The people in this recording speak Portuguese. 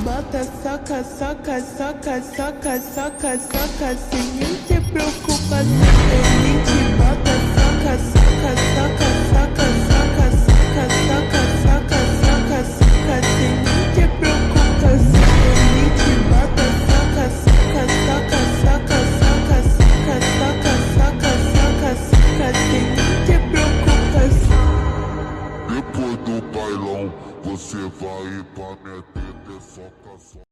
bota, soca, soca, soca, soca, soca, soca, sem nem ter preocupação. Ele te bota, soca, soca, soca, soca, soca, soca, soca, soca, soca, soca, sem nem ter preocupação. Ele te bota, soca, soca, soca, soca, soca, soca, soca, soca, soca, soca, sem nem ter preocupação. Depois do bailão, você vai pra minha teta, soca, soca.